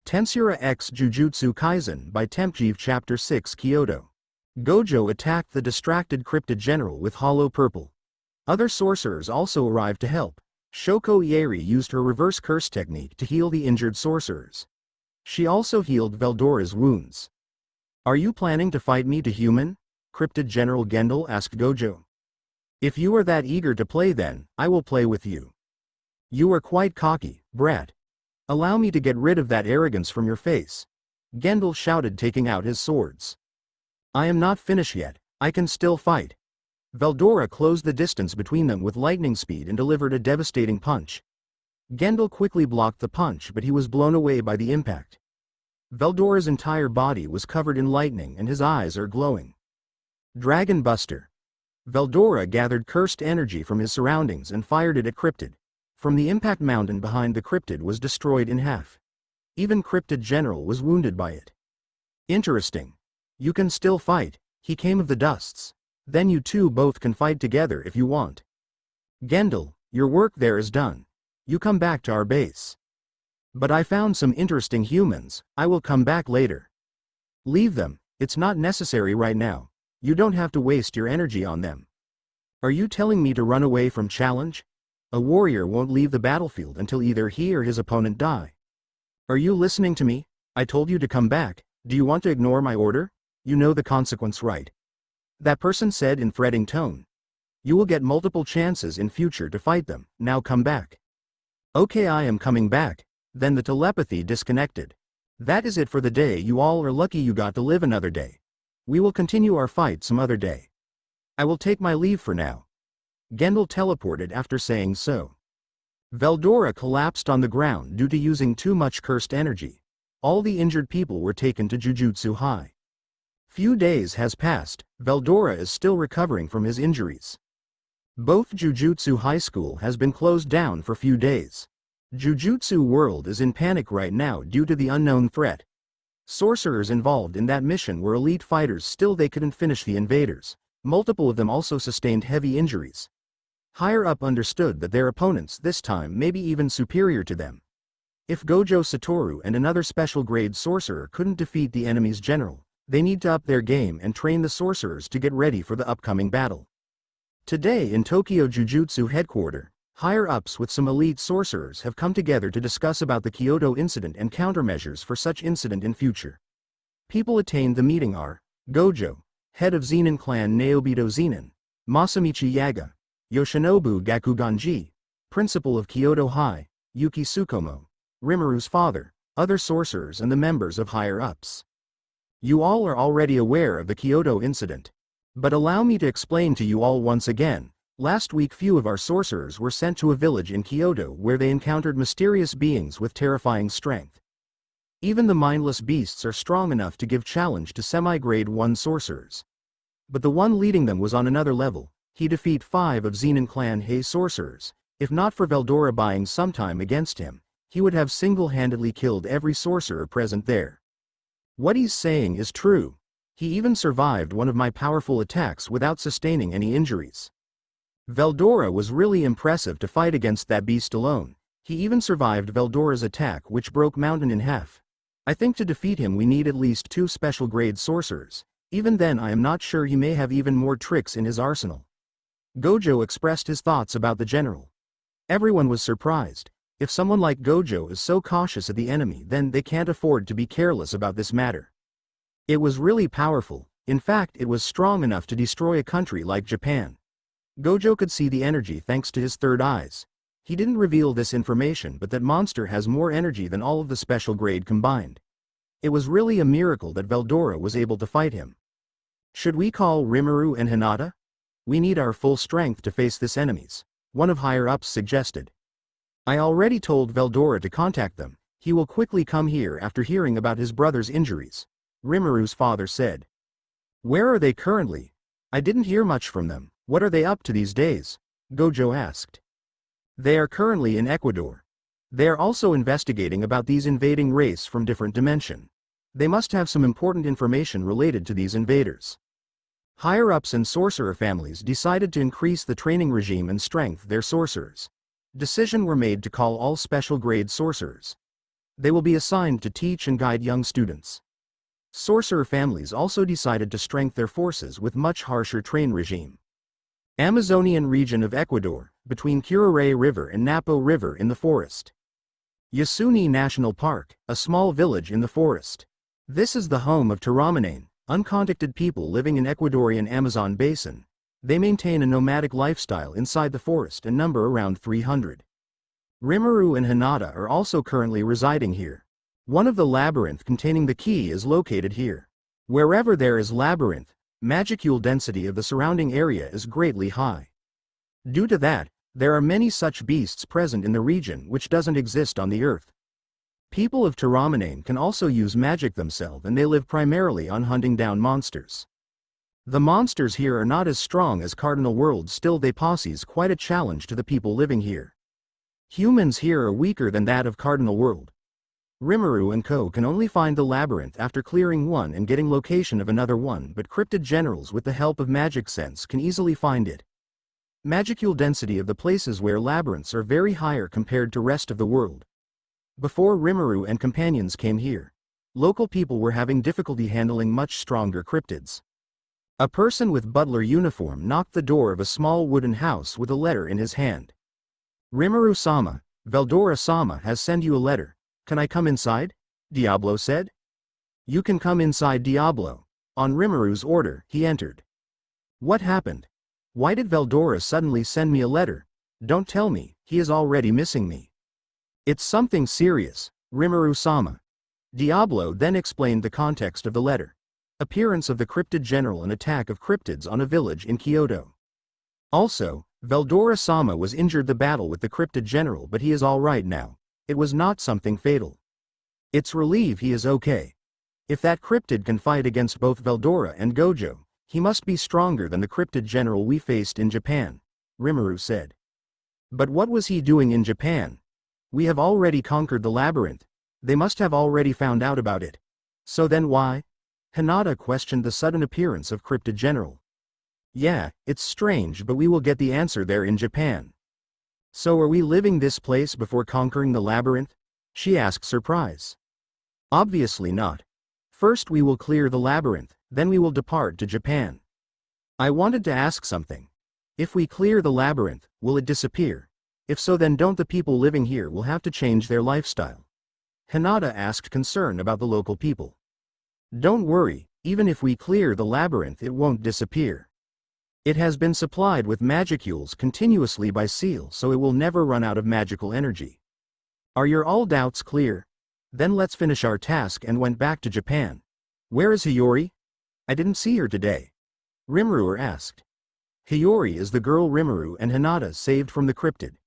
Tensura x Jujutsu Kaisen by tempjiv Chapter 6 Kyoto. Gojo attacked the distracted cryptid general with hollow purple. Other sorcerers also arrived to help. Shoko Ieri used her reverse curse technique to heal the injured sorcerers. She also healed Veldora's wounds. "Are you planning to fight me to human?" Cryptid General Gendall asked Gojo. "If you are that eager to play, then I will play with you." "You are quite cocky, brat. Allow me to get rid of that arrogance from your face," Gendall shouted, taking out his swords. "I am not finished yet, I can still fight." Veldora closed the distance between them with lightning speed and delivered a devastating punch. Gendall quickly blocked the punch, but he was blown away by the impact. Veldora's entire body was covered in lightning and his eyes are glowing. Dragon Buster. Veldora gathered cursed energy from his surroundings and fired it at Cryptid. From the impact, mountain behind the Cryptid was destroyed in half. Even Cryptid General was wounded by it. "Interesting. You can still fight," he came of the dusts. "Then you two both can fight together if you want. Gendall, your work there is done. You come back to our base." "But I found some interesting humans, I will come back later." "Leave them, it's not necessary right now. You don't have to waste your energy on them." "Are you telling me to run away from challenge? A warrior won't leave the battlefield until either he or his opponent die. Are you listening to me? I told you to come back. Do you want to ignore my order? You know the consequence, right?" That person said in fretting tone. "You will get multiple chances in future to fight them, now come back." "Okay, I am coming back." Then the telepathy disconnected. "That is it for the day. You all are lucky you got to live another day. We will continue our fight some other day. I will take my leave for now." Gendall teleported after saying so. Veldora collapsed on the ground due to using too much cursed energy. All the injured people were taken to Jujutsu High. Few days has passed, Veldora is still recovering from his injuries. Both Jujutsu High School has been closed down for few days. Jujutsu World is in panic right now due to the unknown threat. Sorcerers involved in that mission were elite fighters, still they couldn't finish the invaders. Multiple of them also sustained heavy injuries. Higher up understood that their opponents this time may be even superior to them. If Gojo Satoru and another special grade sorcerer couldn't defeat the enemy's general, they need to up their game and train the sorcerers to get ready for the upcoming battle. Today in Tokyo Jujutsu headquarters, higher ups with some elite sorcerers have come together to discuss about the Kyoto incident and countermeasures for such incident in future. People attained the meeting are Gojo, head of Zenin clan Naobito Zenin, Masamichi Yaga, Yoshinobu Gakuganji, principal of Kyoto High, Yuki Tsukumo, Rimuru's father, other sorcerers and the members of higher ups. You all are already aware of the Kyoto incident. But allow me to explain to you all once again. Last week few of our sorcerers were sent to a village in Kyoto where they encountered mysterious beings with terrifying strength. Even the mindless beasts are strong enough to give challenge to semi-grade 1 sorcerers. But the one leading them was on another level. He defeated 5 of Zenin clan Hei sorcerers. If not for Veldora buying some time against him, he would have single-handedly killed every sorcerer present there. What he's saying is true. He even survived one of my powerful attacks without sustaining any injuries. Veldora was really impressive to fight against that beast alone. He even survived Veldora's attack, which broke mountain in half. I think to defeat him we need at least 2 special grade sorcerers. Even then I am not sure, he may have even more tricks in his arsenal. Gojo expressed his thoughts about the general. Everyone was surprised. If someone like Gojo is so cautious of the enemy, then they can't afford to be careless about this matter. It was really powerful. In fact, it was strong enough to destroy a country like Japan. Gojo could see the energy thanks to his third eyes. He didn't reveal this information, but that monster has more energy than all of the special grade combined. It was really a miracle that Veldora was able to fight him. Should we call Rimuru and Hinata? We need our full strength to face this enemies, one of higher ups suggested. I already told Veldora to contact them. He will quickly come here after hearing about his brother's injuries, Rimuru's father said. Where are they currently? I didn't hear much from them. What are they up to these days? Gojo asked. They are currently in Ecuador. They are also investigating about these invading race from different dimension. They must have some important information related to these invaders. Higher-ups and sorcerer families decided to increase the training regime and strength their sorcerers. Decision were made to call all special grade sorcerers. They will be assigned to teach and guide young students. Sorcerer families also decided to strengthen their forces with much harsher train regime. Amazonian region of Ecuador, between Curare River and Napo River in the forest. Yasuni National Park, a small village in the forest. This is the home of Tiramanane, uncontacted people living in Ecuadorian Amazon basin. They maintain a nomadic lifestyle inside the forest and number around 300. Rimuru and Hinata are also currently residing here. One of the labyrinth containing the key is located here. Wherever there is labyrinth, magicule density of the surrounding area is greatly high. Due to that, there are many such beasts present in the region which doesn't exist on the earth. People of Tiramanane can also use magic themselves and they live primarily on hunting down monsters. The monsters here are not as strong as Cardinal World, still they poses quite a challenge to the people living here. Humans here are weaker than that of Cardinal World. Rimuru and Co. can only find the labyrinth after clearing one and getting location of another one, but cryptid generals with the help of magic sense can easily find it. Magicule density of the places where labyrinths are very higher compared to rest of the world. Before Rimuru and companions came here, local people were having difficulty handling much stronger cryptids. A person with butler uniform knocked the door of a small wooden house with a letter in his hand. Rimuru-sama, Veldora-sama has sent you a letter. Can I come inside? Diablo said. You can come inside, Diablo. On Rimuru's order, he entered. What happened? Why did Veldora suddenly send me a letter? Don't tell me, he is already missing me. It's something serious, Rimuru-sama. Diablo then explained the context of the letter. Appearance of the cryptid general and attack of cryptids on a village in Kyoto. Also, Veldora-sama was injured the battle with the cryptid general, but he is alright now. It was not something fatal. It's relief he is okay. If that cryptid can fight against both Veldora and Gojo, he must be stronger than the cryptid general we faced in Japan, Rimuru said. But what was he doing in Japan? We have already conquered the labyrinth. They must have already found out about it. So then why? Hinata questioned the sudden appearance of cryptid general. Yeah, it's strange, but we will get the answer there in Japan. So are we leaving this place before conquering the labyrinth? She asked, surprised. Obviously not. First we will clear the labyrinth, then we will depart to Japan. I wanted to ask something. If we clear the labyrinth, will it disappear? If so, then don't the people living here will have to change their lifestyle? Hinata asked, concerned about the local people. Don't worry, even if we clear the labyrinth it won't disappear. It has been supplied with magicules continuously by Seal, so it will never run out of magical energy. Are your all doubts clear? Then let's finish our task and went back to Japan. Where is Hiyori? I didn't see her today. Rimuru asked. Hiyori is the girl Rimuru and Hinata saved from the cryptid.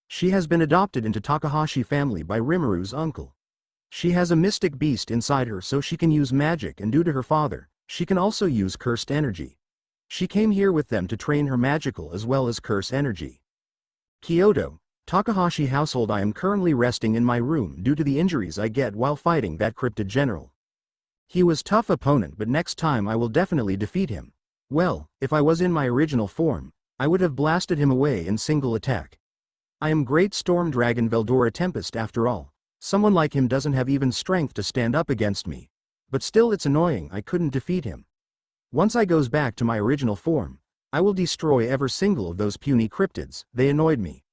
She has been adopted into Takahashi family by Rimuru's uncle. She has a mystic beast inside her, so she can use magic, and due to her father, she can also use cursed energy. She came here with them to train her magical as well as curse energy. Kyoto, Takahashi household. I am currently resting in my room due to the injuries I get while fighting that cryptid general. He was tough opponent, but next time I will definitely defeat him. Well, if I was in my original form, I would have blasted him away in single attack. I am Great Storm Dragon Veldora Tempest after all. Someone like him doesn't have even strength to stand up against me. But still it's annoying I couldn't defeat him. Once I goes back to my original form, I will destroy every single of those puny cryptids. They annoyed me.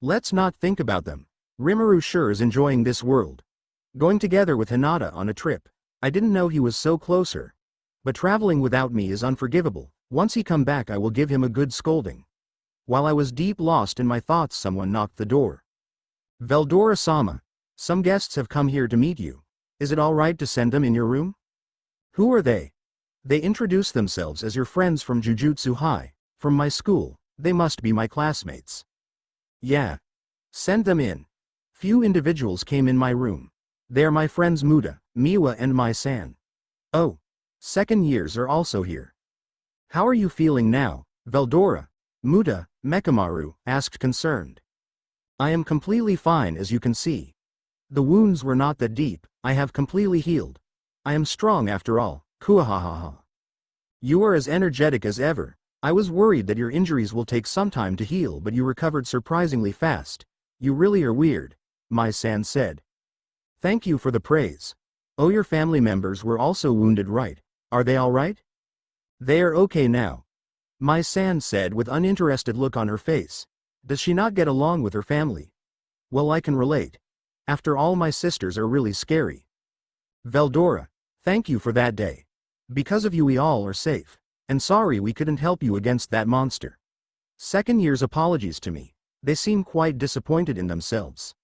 Let's not think about them. Rimuru sure is enjoying this world. Going together with Hinata on a trip. I didn't know he was so closer. But traveling without me is unforgivable. Once he come back I will give him a good scolding. While I was deep lost in my thoughts, someone knocked the door. Veldora-sama. Some guests have come here to meet you. Is it all right to send them in your room? Who are they? They introduce themselves as your friends from Jujutsu High, from my school. They must be my classmates. Yeah. Send them in. Few individuals came in my room. They are my friends Muda, Miwa and Mai-san. Oh. Second years are also here. How are you feeling now, Veldora? Muda, Mekamaru, asked concerned. I am completely fine, as you can see. The wounds were not that deep. I have completely healed. I am strong after all. Kuahahaha. You are as energetic as ever. I was worried that your injuries will take some time to heal, but you recovered surprisingly fast. You really are weird, Mai-san said. Thank you for the praise. Oh, your family members were also wounded, right? Are they alright? They are okay now. Mai-san said with uninterested look on her face. Does she not get along with her family? Well, I can relate. After all, my sisters are really scary. Veldora, thank you for that day. Because of you we all are safe. And sorry we couldn't help you against that monster. Second year's apologies to me. They seem quite disappointed in themselves.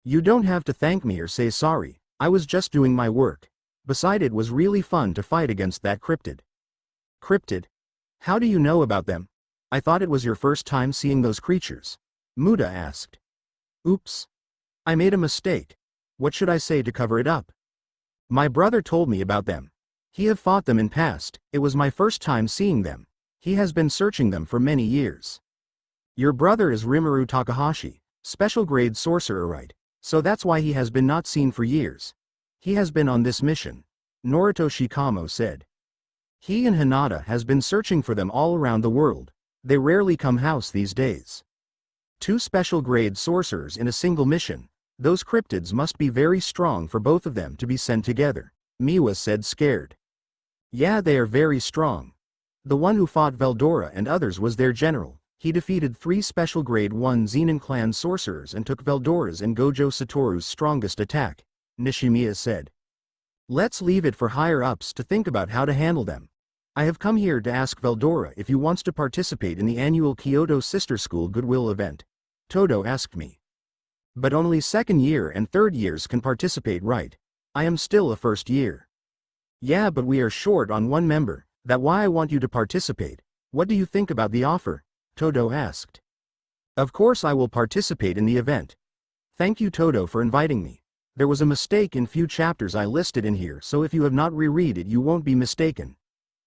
You don't have to thank me or say sorry, I was just doing my work. Besides, it was really fun to fight against that cryptid. Cryptid? How do you know about them? I thought it was your first time seeing those creatures. Muda asked. Oops. I made a mistake. What should I say to cover it up? My brother told me about them. He have fought them in past, it was my first time seeing them. He has been searching them for many years. Your brother is Rimuru Takahashi, special grade sorcerer, right? So that's why he has been not seen for years. He has been on this mission. Naruto Shikamo said. He and Hinata has been searching for them all around the world. They rarely come house these days. 2 special grade sorcerers in a single mission. Those cryptids must be very strong for both of them to be sent together. Miwa said, scared. Yeah, they are very strong. The one who fought Veldora and others was their general. He defeated 3 special grade 1 Zenin clan sorcerers and took Veldora's and Gojo Satoru's strongest attack, Nishimiya said. Let's leave it for higher-ups to think about how to handle them. I have come here to ask Veldora if he wants to participate in the annual Kyoto Sister School Goodwill event. Todo asked me. But only second year and third years can participate, right? I am still a first year. Yeah, but we are short on 1 member, that's why I want you to participate. What do you think about the offer? Todo asked. Of course I will participate in the event. Thank you, Todo, for inviting me. There was a mistake in few chapters I listed in here, so if you have not reread it you won't be mistaken.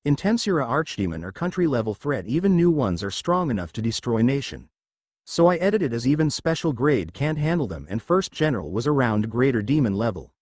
In Tensura, archdemon or country level threat, even new ones are strong enough to destroy nation. So I edited as even special grade can't handle them, and first general was around greater demon level.